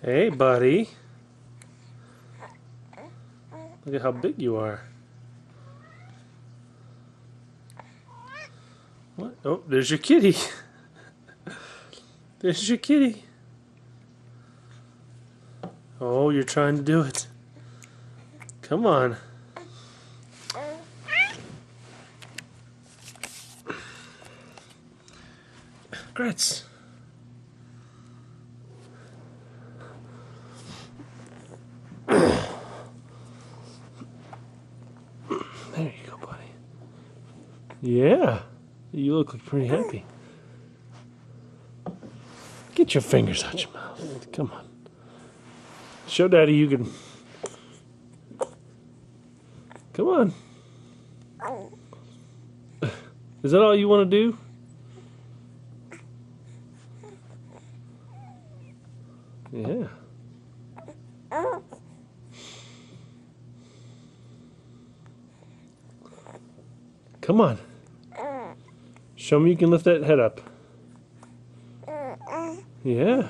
Hey, buddy. Look at how big you are. What? Oh, there's your kitty. There's your kitty. Oh, you're trying to do it. Come on. Grits. There you go, buddy. Yeah. You look like pretty happy. Get your fingers out your mouth. Come on. Show Daddy you can. Come on. Is that all you want to do? Yeah. Come on. Show me you can lift that head up. Yeah.